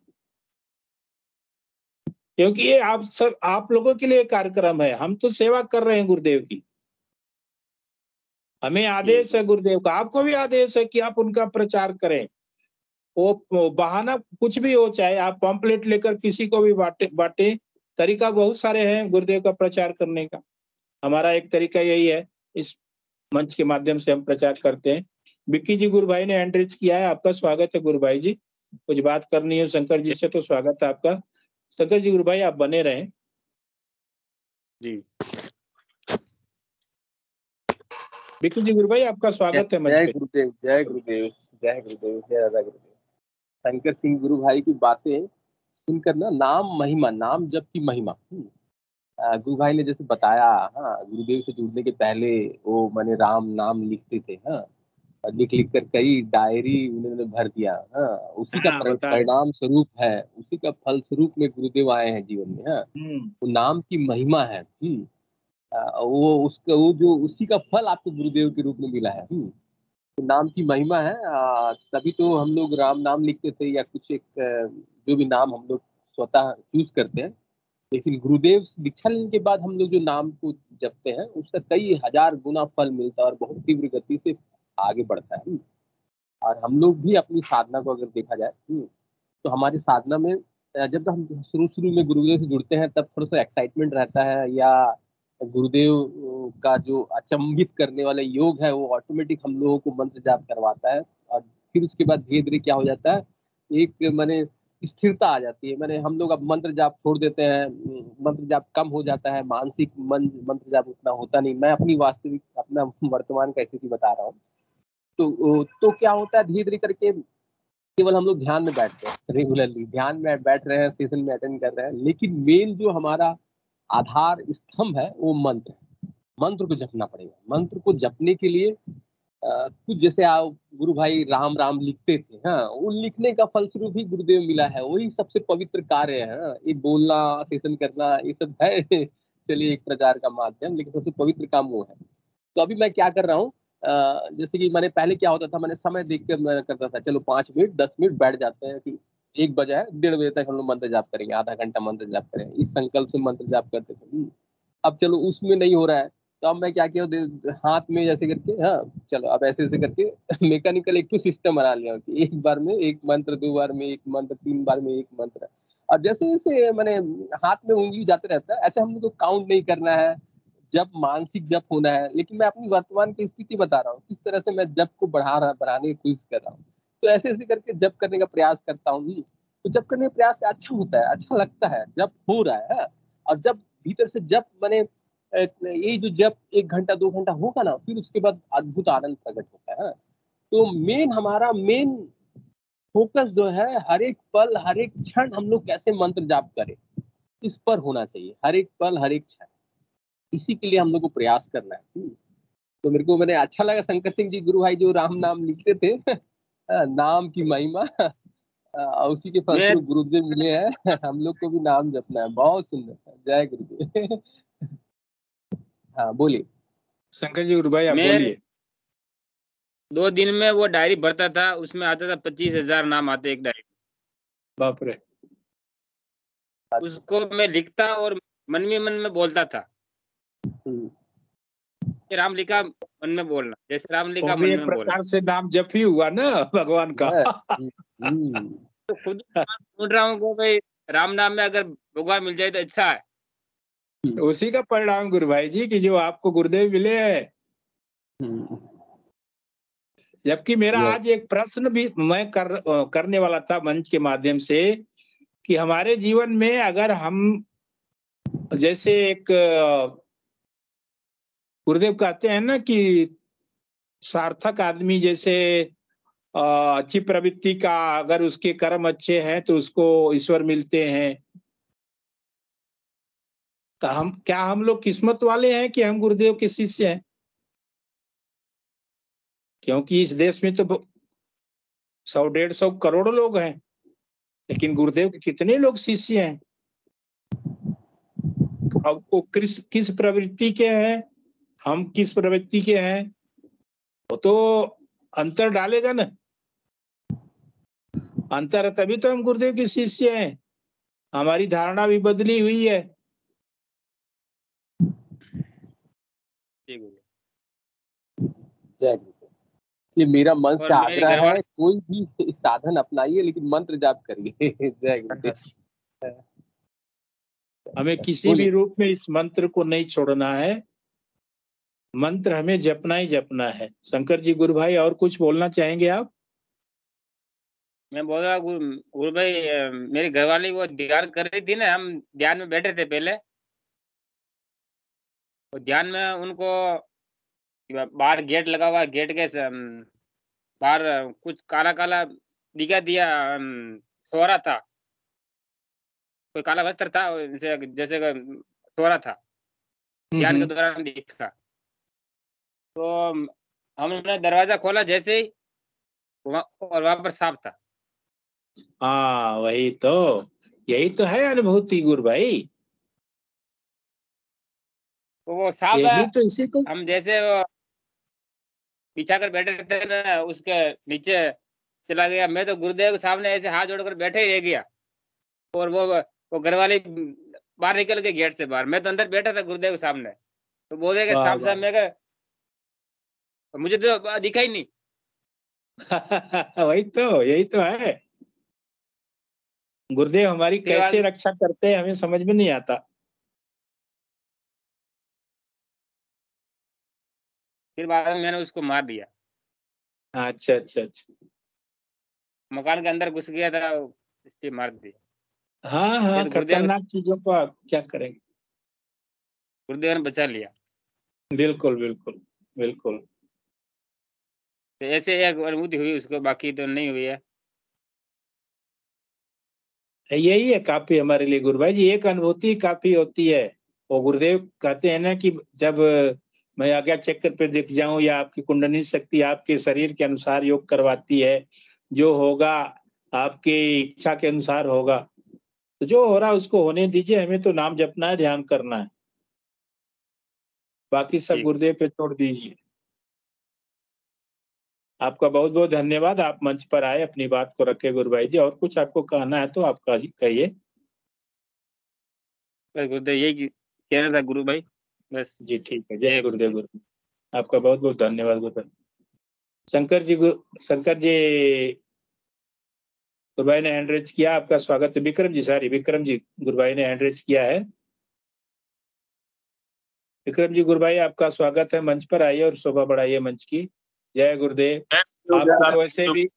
क्योंकि ये आप लोगों के लिए कार्यक्रम है। हम तो सेवा कर रहे हैं गुरुदेव की। हमें आदेश है गुरुदेव का, आपको भी आदेश है कि आप उनका प्रचार करें। वो बहाना कुछ भी हो, चाहे आप पंपलेट लेकर किसी को भी बांटे। तरीका बहुत सारे हैं गुरुदेव का प्रचार करने का। हमारा एक तरीका यही है, इस मंच के माध्यम से हम प्रचार करते हैं। विक्की जी गुरु भाई ने हैंड रेज किया है। आपका स्वागत है गुरु भाई जी। कुछ बात करनी है शंकर जी से तो स्वागत है आपका। शंकर जी गुरु भाई, आप बने रहें जी। विक्की जी गुरु भाई, आपका स्वागत है मंच जय पे। गुरुदेव। जय गुरुदेव। जय गुरुदेव। जय दादा गुरुदेव। शंकर सिंह गुरु भाई की बातें सुनकर ना, नाम महिमा, नाम जप की महिमा। गुरु भाई ने जैसे बताया, हाँ, गुरुदेव से जुड़ने के पहले वो मैंने राम नाम लिखते थे, हाँ, और लिख कर कई डायरी उन्होंने भर दिया, हाँ, उसी का परिणाम स्वरूप है, उसी का फल स्वरूप में गुरुदेव आए हैं जीवन में, हाँ। वो नाम की महिमा है। वो जो उसी का फल आपको गुरुदेव के रूप में मिला है। तो नाम की महिमा है। तभी तो हम लोग राम नाम लिखते थे, या कुछ एक जो भी नाम हम लोग स्वतः चूज करते हैं। लेकिन गुरुदेव दीक्षा लेने के बाद हम लोग जो नाम को जपते हैं, उसका कई हजार गुना फल मिलता है और बहुत तीव्र गति से आगे बढ़ता है। और हम लोग भी अपनी साधना को अगर देखा जाए, तो हमारी साधना में जब हम शुरू में गुरुदेव से जुड़ते हैं, तब थोड़ा सा एक्साइटमेंट रहता है, या गुरुदेव का जो अचंभित करने वाला योग है वो ऑटोमेटिक हम लोगों को मंत्र जाप करवाता है। और फिर उसके बाद धीरे धीरे क्या हो जाता है, एक मैंने स्थिरता आ जाती है। मैंने हम लोग अब मंत्र जाप छोड़ देते हैं, मंत्र जाप कम हो जाता है, मानसिक मंत्र जाप उतना होता नहीं। मैं अपनी वास्तविक, अपना वर्तमान का स्थिति बता रहा हूँ। तो क्या होता है, धीरे धीरे करके केवल हम लोग ध्यान में बैठते हैं, रेगुलरली ध्यान में बैठ रहे हैं, सेशन में अटेंड कर रहे हैं, लेकिन मेन जो हमारा आधार स्तंभ है वो मंत्र है। मंत्र को जपना पड़ेगा। मंत्र को जपने के लिए कुछ जैसे आप गुरु भाई राम राम लिखते थे, हाँ, वो लिखने का फलस्वरूप ही गुरुदेव मिला है। वही सबसे पवित्र कार्य है। हाँ, ये बोलना, सेशन करना, ये सब है चलिए एक प्रचार का माध्यम, लेकिन सबसे पवित्र काम वो है। तो अभी मैं क्या कर रहा हूँ, जैसे कि मैंने पहले क्या होता था, मैंने समय देख कर मैं करता था, चलो 5 मिनट 10 मिनट बैठ जाते हैं कि 1 बजे है, 1:30 बजे तक हम लोग मंत्र जाप करेंगे, आधा घंटा मंत्र जाप करेंगे, इस संकल्प से मंत्र जाप करते थे। अब चलो उसमें नहीं हो रहा है, तो अब मैं क्या किया, हाथ में जैसे करके, हाँ चलो अब ऐसे ऐसे करके मैकेनिकल एक सिस्टम बना लिया कि 1 बार में 1 मंत्र, 2 बार में 1 मंत्र, 3 बार में 1 मंत्र। और जैसे जैसे मैंने हाथ में उंगली जाते रहता है, ऐसे हम लोग को काउंट नहीं करना है, जप मानसिक जप होना है, लेकिन मैं अपनी वर्तमान की स्थिति बता रहा हूँ, किस तरह से मैं जप को बढ़ाने की कोशिश कर रहा हूँ। तो ऐसे ऐसे करके जप करने का प्रयास करता हूँ। तो जप करने का प्रयास से अच्छा होता है, अच्छा लगता है, जप हो रहा है। और जब भीतर से जप मैंने यही जो जप 1 घंटा 2 घंटा होगा ना, फिर उसके बाद अद्भुत आनंद प्रकट होता है। तो हमारा मेन फोकस जो है, हर एक पल हर एक क्षण हम लोग कैसे मंत्र जाप करें, इस पर होना चाहिए। हर एक पल हर एक क्षण, इसी के लिए हम लोग को प्रयास करना है। तो मैंने अच्छा लगा शंकर सिंह जी गुरु भाई जो राम नाम लिखते थे नाम की महिमा, उसी के मैं फलस्वरूप गुरुदेव मिले हैं। हम लोग को भी नाम जपना है। बहुत सुंदर, जय गुरुदेव। हाँ बोलिए। शंकर जी गुरु भाई आप मैं बोलिए। 2 दिन में वो डायरी भरता था, उसमें आता था 25,000 नाम आते एक डायरी। बाप रे। उसको मैं लिखता और मन में बोलता था। राम लिखा मन में बोलना, जैसे राम वो लिखा भी मन एक में बोलना। प्रकार से नाम जप ही हुआ ना भगवान का। तो खुद ढूंढ रहा हूँ कि भाई राम नाम में अगर भगवान मिल जाए तो अच्छा है। उसी का परिणाम गुरु भाई जी कि जो आपको गुरुदेव मिले हैं। जबकि मेरा आज एक प्रश्न भी मैं करने वाला था मंच के माध्यम से, कि हमारे जीवन में अगर हम जैसे एक गुरुदेव कहते हैं ना कि सार्थक आदमी जैसे अच्छी प्रवृत्ति का, अगर उसके कर्म अच्छे हैं तो उसको ईश्वर मिलते हैं। तो हम लोग किस्मत वाले हैं कि हम गुरुदेव के शिष्य हैं? क्योंकि इस देश में तो 100-150 करोड़ लोग हैं, लेकिन गुरुदेव के कितने लोग शिष्य हैं? अब वो किस प्रवृत्ति के हैं, हम किस प्रवृत्ति के हैं, वो तो अंतर डालेगा ना। अंतर है तभी तो हम गुरुदेव के शिष्य हैं। हमारी धारणा भी बदली हुई है। जय गुरुदेव। ये मेरा मन से और मेरी आग्रह है, घरवाली कोई भी साधन अपनाइए लेकिन मंत्र जाप करिए। जय गुरुदेव। हमें किसी भी रूप में इस मंत्र को नहीं छोड़ना है। मंत्र हमें जपना ही जपना है। शंकर जी गुरु भाई और कुछ बोलना चाहेंगे आप? मैं बोल रहा गुरु भाई, मेरी घरवाली वो ध्यान कर रही थी ना, हम ध्यान में बैठे थे पहले। तो ध्यान में उनको बाहर गेट लगा हुआ, गेट के बाहर कुछ काला काला दिखा दिया, सो रहा था, कोई काला वस्त्र था जैसे सो रहा था, ध्यान के दौरान दिखा। तो हमने दरवाजा खोला जैसे ही, और वहां पर सांप था। हाँ वही तो, यही तो है अनुभूति गुरु भाई। तो वो सांप यही तो इसी को हम जैसे वो बिछा कर बैठे थे ना, उसके नीचे चला गया। मैं तो गुरुदेव के सामने ऐसे हाथ जोड़कर बैठे ही रह गया, और वो घरवाली बाहर निकल गए गेट से बाहर। मैं तो अंदर बैठा था गुरुदेव के सामने। तो बोले कि वाह सांप वाह। साहब, मैं कहा मुझे तो दिखा ही नहीं। वही तो, यही तो है। गुरुदेव हमारी फिर बाद कैसे रक्षा करते हैं हमें समझ में नहीं आता। फिर बाद में मैंने उसको मार दिया। अच्छा अच्छा अच्छा। मकान के अंदर घुस गया था, इसलिए मार दिया। हाँ ये हाँ, तो खतरनाक चीजों को आप क्या करेंगे। गुरुदेव ने बचा लिया। बिल्कुल बिल्कुल बिल्कुल। तो ऐसे एक अनुभूति हुई उसको, बाकी तो नहीं हुई है। यही है काफी हमारे लिए गुरु भाई जी, एक अनुभूति काफी होती है। वो गुरुदेव कहते हैं ना कि जब मैं आज्ञा चक्र पे दिख जाऊं, या आपकी कुंडली शक्ति आपके शरीर के अनुसार योग करवाती है, जो होगा आपके इच्छा के अनुसार होगा। तो जो हो रहा है उसको होने दीजिए, हमें तो नाम जपना है, ध्यान करना है, बाकी सब गुरुदेव पे छोड़ दीजिए। आपका बहुत बहुत धन्यवाद, आप मंच पर आए, अपनी बात को रखे गुरु भाई जी। और कुछ आपको कहना है तो आप कहिए। बस गुरुदेव यही कहना था गुरु भाई, बस। जी ठीक है, जय गुरुदेव। गुरु आपका बहुत बहुत धन्यवाद गुरु। शंकर जी गुरु भाई ने हैंड रेज किया, आपका स्वागत है। विक्रम जी गुरु भाई ने हैंड रेज किया है। विक्रम जी गुरु भाई, आपका स्वागत है, मंच पर आइए और शोभा बढ़ाइए मंच की। जय गुरुदेव। आपको वैसे भी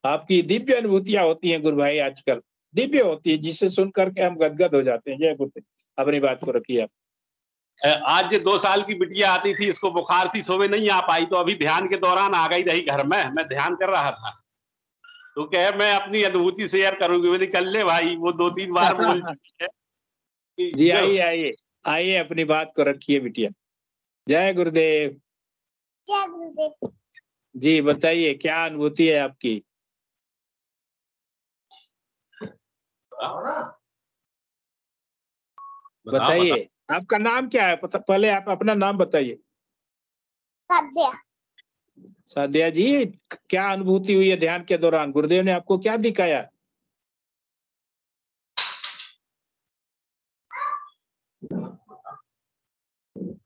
आपकी दिव्य अनुभूतियां होती हैं गुरु भाई, आजकल दिव्य होती है, जिसे सुन करके हम गदगद हो जाते हैं। जय गुरुदेव। अपनी बात को रखिए आप। आज 2 साल की बिटिया आती थी, इसको बुखार थी, सुबह नहीं आ पाई, तो अभी ध्यान के दौरान आ गई रही घर में, मैं ध्यान कर रहा था तो कहे मैं अपनी अनुभूति शेयर करूंगी। बोली कर ले भाई, वो 2-3 बार बोल चुकी है। जी आइए आइए आइए, अपनी बात को रखिए बिटिया। जय गुरुदेव। जय गुरुदेव। जी बताइए, क्या अनुभूति है आपकी? बताइए, आपका नाम क्या है? पहले आप अपना नाम बताइए। साध्या। साध्या जी, क्या अनुभूति हुई है ध्यान के दौरान? गुरुदेव ने आपको क्या दिखाया?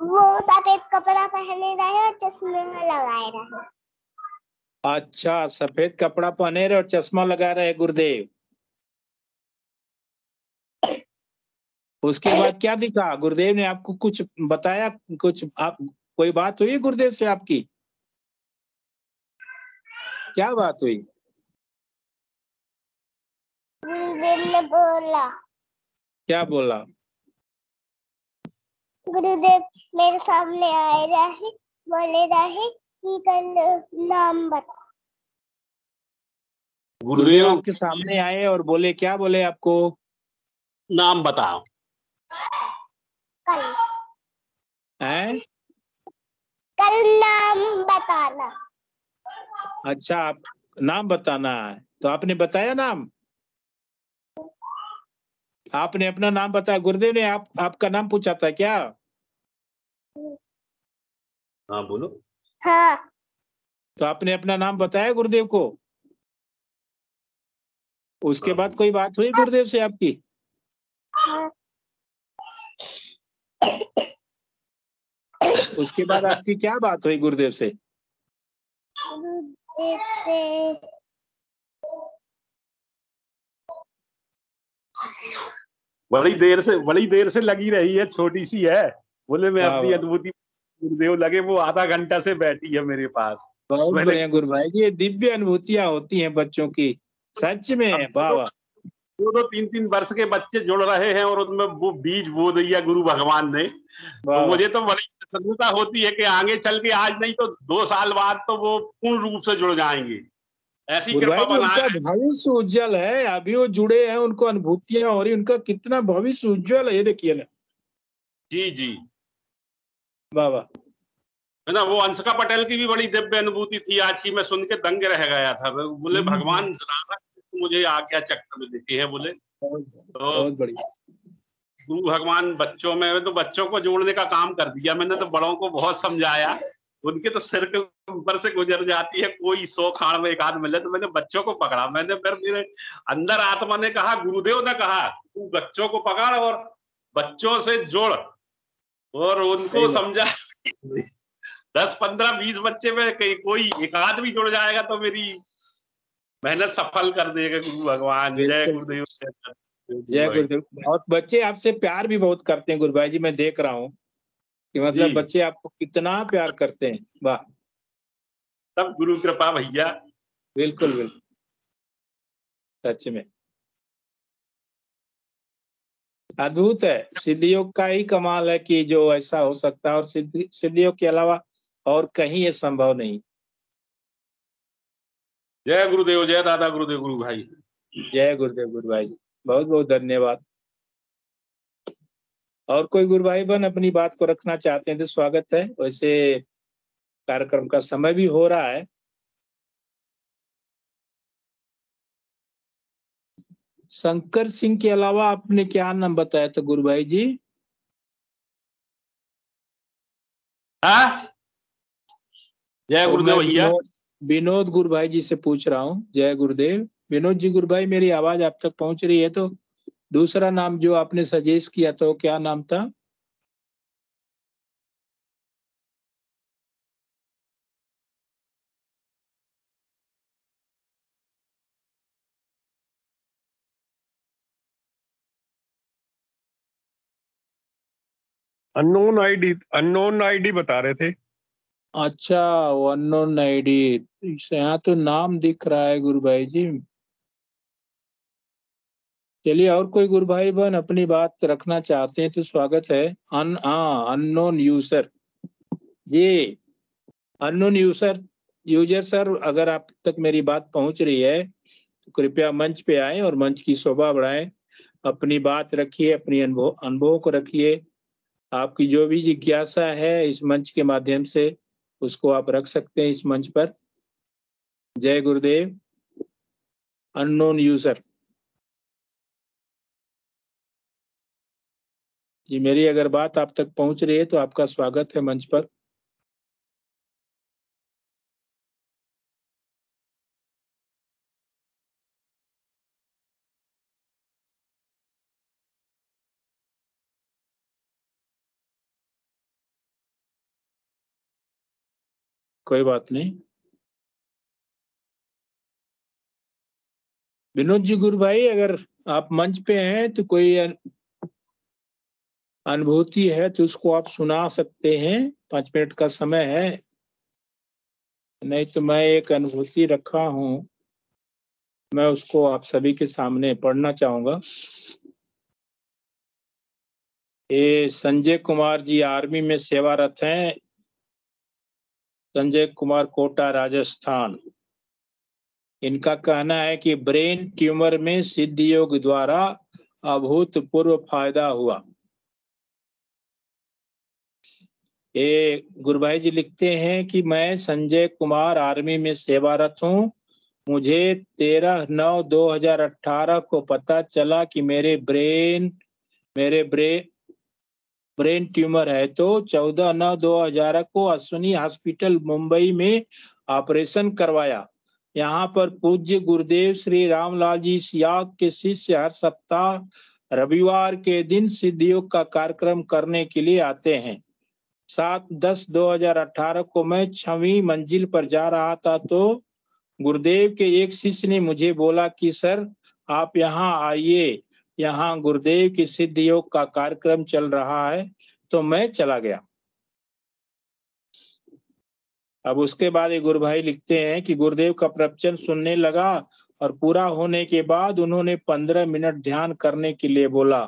वो सफेद कपड़ा पहने रहे और चश्मे लगाए रहे। अच्छा, सफेद कपड़ा पहने रहे और चश्मा लगा रहे गुरुदेव। उसके बाद क्या दिखा? गुरुदेव ने आपको कुछ बताया? कुछ आप कोई बात हुई गुरुदेव से आपकी? क्या बात हुई? गुरुदेव ने बोला। क्या बोला? गुरुदेव मेरे सामने आए रहे, बोले रहे कि कल नाम बता। गुरुदेव आपके सामने आए और बोले, क्या बोले आपको? नाम बताओ। कल हैं? कल नाम बताना। अच्छा, आप नाम बताना है, तो आपने बताया नाम? आपने अपना नाम बताया? गुरुदेव ने आपका नाम पूछा था क्या? हाँ बोलो। हाँ। तो आपने अपना नाम बताया गुरुदेव को? उसके बाद कोई बात हुई गुरुदेव से आपकी? हाँ। उसके बाद आपकी क्या बात हुई गुरुदेव से? गुरुदेव से बड़ी देर से लगी रही है, छोटी सी है। बोले मैं अपनी अनुभूति, गुरुदेव लगे वो आधा घंटा से बैठी है मेरे पास। बहुत बढ़िया गुरु भाई जी, ये दिव्य अनुभूतियां होती हैं बच्चों की, सच में। वाह वाह। 2-3 वर्ष के बच्चे जुड़ रहे हैं और उनमें वो बीज बो दिया गुरु भगवान ने। तो मुझे तो बड़ी प्रसन्नता होती है कि आगे चल के, आज नहीं तो 2 साल बाद तो वो पूर्ण रूप से जुड़ जाएंगे। ऐसी कृपा बनाए। उनका भविष्य उज्जवल है, अभी वो जुड़े हैं, उनको अनुभूतियां हो रही, उनका कितना भविष्य उज्जवल है, ये देखिए ना। जी जी। वाह वाह। है ना, वो अंशिका पटेल की भी बड़ी दिव्य अनुभूति थी आज की, मैं सुन के दंग रह गया था। बोले भगवान मुझे आज्ञा चक्र में देखे हैं, बोले तो गुरु भगवान बच्चों में, तो बच्चों को जोड़ने का काम कर दिया। मैंने तो बड़ों को बहुत समझाया, उनके तो सिर के ऊपर से गुजर जाती है, कोई 100 खाड़ में एक आध मिले, तो मैंने बच्चों को पकड़ा। मैंने फिर मेरे अंदर आत्मा ने कहा, गुरुदेव ने कहा तू बच्चों को पकड़ और बच्चों से जोड़, और उनको समझा। 10, 15, 20 बच्चे में कोई एक आध भी जुड़ जाएगा तो मेरी मेहनत सफल कर देगा गुरु भगवान। जय गुरुदेव। जय गुरुदेव। और बच्चे आपसे प्यार भी बहुत करते हैं गुरु भाई जी, मैं देख रहा हूँ कि मतलब बच्चे आपको कितना प्यार करते हैं। वाह, सब गुरु कृपा भैया। बिल्कुल बिल्कुल, सच में अद्भुत है। सिद्धियों का ही कमाल है कि जो ऐसा हो सकता है, और सिद्धियों के अलावा और कहीं ये संभव नहीं। जय गुरुदेव, जय दादा गुरुदेव, गुरु भाई। जय गुरुदेव गुरु भाई जी, बहुत बहुत धन्यवाद। और कोई गुरु भाई बहन अपनी बात को रखना चाहते हैं तो स्वागत है। वैसे कार्यक्रम का समय भी हो रहा है। शंकर सिंह के अलावा आपने क्या नाम बताया था गुरु भाई जी? जय गुरुदेव भैया। विनोद गुरु भाई जी से पूछ रहा हूँ। जय गुरुदेव। विनोद जी गुरु भाई, मेरी आवाज आप तक पहुंच रही है? तो दूसरा नाम जो आपने सजेस्ट किया था वो क्या नाम था? अननोन आईडी बता रहे थे। अच्छा, वो अननोन आईडी, यहाँ तो नाम दिख रहा है गुरु भाई जी। चलिए, और कोई गुरु भाई बहन अपनी बात रखना चाहते हैं तो स्वागत है। अननोन यूजर, ये अननोन यूजर सर, अगर आप तक मेरी बात पहुंच रही है तो कृपया मंच पे आए और मंच की शोभा बढ़ाएं। अपनी बात रखिए, अपनी अनुभव को रखिए। आपकी जो भी जिज्ञासा है इस मंच के माध्यम से उसको आप रख सकते हैं इस मंच पर। जय गुरुदेव। अननोन यूजर जी, मेरी अगर बात आप तक पहुंच रही है तो आपका स्वागत है मंच पर। कोई बात नहीं। विनोद जी, गुरु भाई, अगर आप मंच पे हैं तो कोई अनुभूति है तो उसको आप सुना सकते हैं। 5 मिनट का समय है, नहीं तो मैं एक अनुभूति रखा हूं, मैं उसको आप सभी के सामने पढ़ना चाहूंगा। ये संजय कुमार जी आर्मी में सेवारत हैं, संजय कुमार, कोटा, राजस्थान। इनका कहना है कि ब्रेन ट्यूमर में सिद्ध योग द्वारा अभूतपूर्व फायदा हुआ। ये गुरु भाई जी लिखते हैं कि मैं संजय कुमार आर्मी में सेवारत हूँ। मुझे 13/9/2018 को पता चला कि मेरे ब्रेन ट्यूमर है, तो 14/9/2018 को अश्विनी हॉस्पिटल मुंबई में ऑपरेशन करवाया। यहाँ पर पूज्य गुरुदेव श्री रामलाल जी सियाग के शिष्य हर सप्ताह रविवार के दिन सिद्ध योग का कार्यक्रम करने के लिए आते हैं। 7/10/2018 को मैं 6वीं मंजिल पर जा रहा था तो गुरुदेव के एक शिष्य ने मुझे बोला कि सर आप यहाँ आइए, यहाँ गुरुदेव की सिद्ध योग का कार्यक्रम चल रहा है। तो मैं चला गया। अब उसके बाद ये गुरु भाई लिखते हैं कि गुरुदेव का प्रवचन सुनने लगा और पूरा होने के बाद उन्होंने 15 मिनट ध्यान करने के लिए बोला,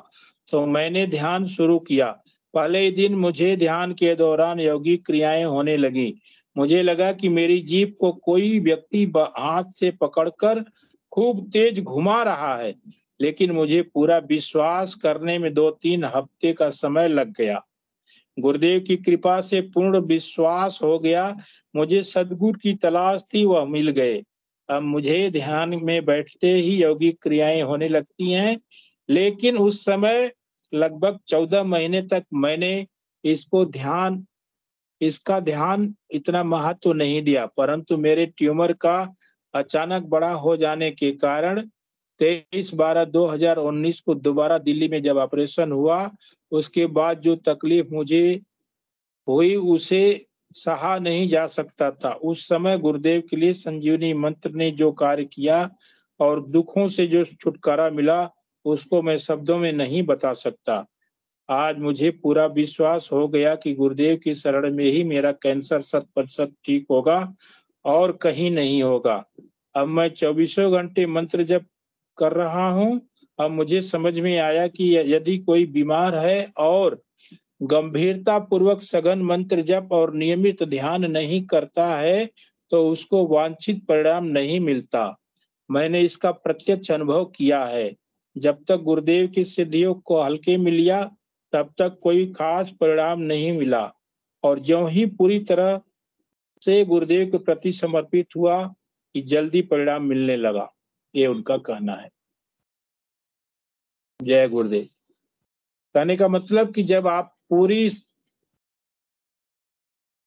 तो मैंने ध्यान शुरू किया। पहले ही दिन मुझे ध्यान के दौरान योगिक क्रियाएं होने लगी। मुझे लगा कि मेरी जीभ को कोई व्यक्ति हाथ से पकड़कर खूब तेज घुमा रहा है, लेकिन मुझे पूरा विश्वास करने में 2-3 हफ्ते का समय लग गया। गुरुदेव की कृपा से पूर्ण विश्वास हो गया। मुझे सद्गुरु की तलाश थी, वह मिल गए। अब मुझे ध्यान में बैठते ही योगिक क्रियाएं होने लगती हैं, लेकिन उस समय लगभग 14 महीने तक मैंने इसका ध्यान इतना महत्व नहीं दिया, परंतु मेरे ट्यूमर का अचानक बड़ा हो जाने के कारण 23/12/2019 को दोबारा दिल्ली में जब ऑपरेशन हुआ, उसके बाद जो तकलीफ मुझे हुई उसे सहा नहीं जा सकता था। उस समय गुरुदेव के लिए संजीवनी मंत्र ने जो कार्य किया और दुखों से जो छुटकारा मिला उसको मैं शब्दों में नहीं बता सकता। आज मुझे पूरा विश्वास हो गया कि गुरुदेव की शरण में ही मेरा कैंसर 100% ठीक होगा और कहीं नहीं होगा। अब मैं 24 घंटे मंत्र जप कर रहा हूँ। अब मुझे समझ में आया कि यदि कोई बीमार है और गंभीरता पूर्वक सघन मंत्र जप और नियमित ध्यान नहीं करता है तो उसको वांछित परिणाम नहीं मिलता। मैंने इसका प्रत्यक्ष अनुभव किया है। जब तक गुरुदेव की सिद्धियों को हल्के में लिया तब तक कोई खास परिणाम नहीं मिला, और ज्यों ही पूरी तरह से गुरुदेव के प्रति समर्पित हुआ कि जल्दी परिणाम मिलने लगा। ये उनका कहना है। जय गुरुदेव। कहने का मतलब कि जब आप पूरी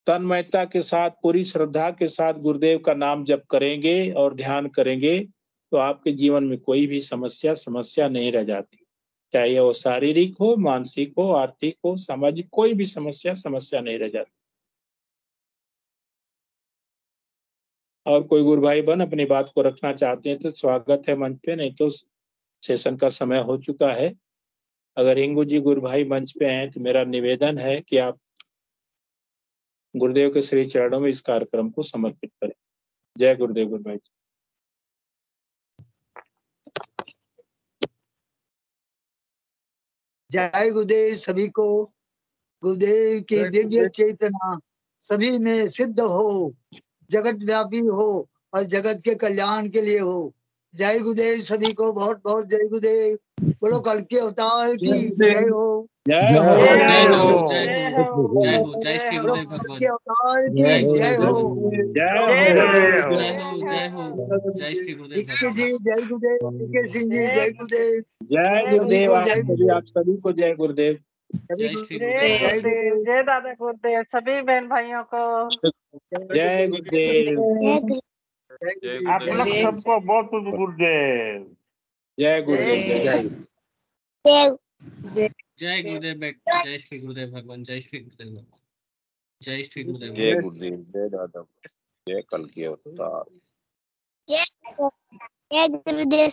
तन्मयता के साथ, पूरी श्रद्धा के साथ गुरुदेव का नाम जप करेंगे और ध्यान करेंगे तो आपके जीवन में कोई भी समस्या नहीं रह जाती। चाहे वो शारीरिक हो, मानसिक हो, आर्थिक हो, सामाजिक, कोई भी समस्या नहीं रह जाती। और कोई गुरु भाई बहन अपनी बात को रखना चाहते हैं तो स्वागत है मंच पे, नहीं तो सेशन का समय हो चुका है। अगर हिंगू जी गुरु भाई मंच पे हैं तो मेरा निवेदन है कि आप गुरुदेव के श्री चरणों में इस कार्यक्रम को समर्पित करें। जय गुरुदेव गुरु भाई। जय गुरुदेव सभी को। गुरुदेव की दिव्य चेतना सभी में सिद्ध हो, जगत व्यापी हो और जगत के कल्याण के लिए हो। जय गुरुदेव सभी को, बहुत बहुत जय गुरुदेव। बोलो कल के अवतार की जय हो। जय हो जय हो जय हो जय हो। जय श्री गुरुदेव भगवान। के अवतार की जय हो। जय हो जय हो। जय श्री गुरुदेव भगवान। जी जय गुरुदेव। सिंह जी जय गुरुदेव। जय गुरुदेव। आप सभी को जय गुरुदेव। जय श्री गुरुदेव। जय दादा गुरुदेव। सभी बहन भाइयों को जय गुरुदेव। आप लोग सबको बहुत बहुत गुरुदेव। जय गुरुदेव। जय गुरुदेव बेटा। जय श्री गुरुदेव भगवान। जय श्री गुरुदेव भगवान। जय श्री गुरुदेव। जय गुरुदेव। जय दादा। जय कल की अवतार। जय गुरुदेव।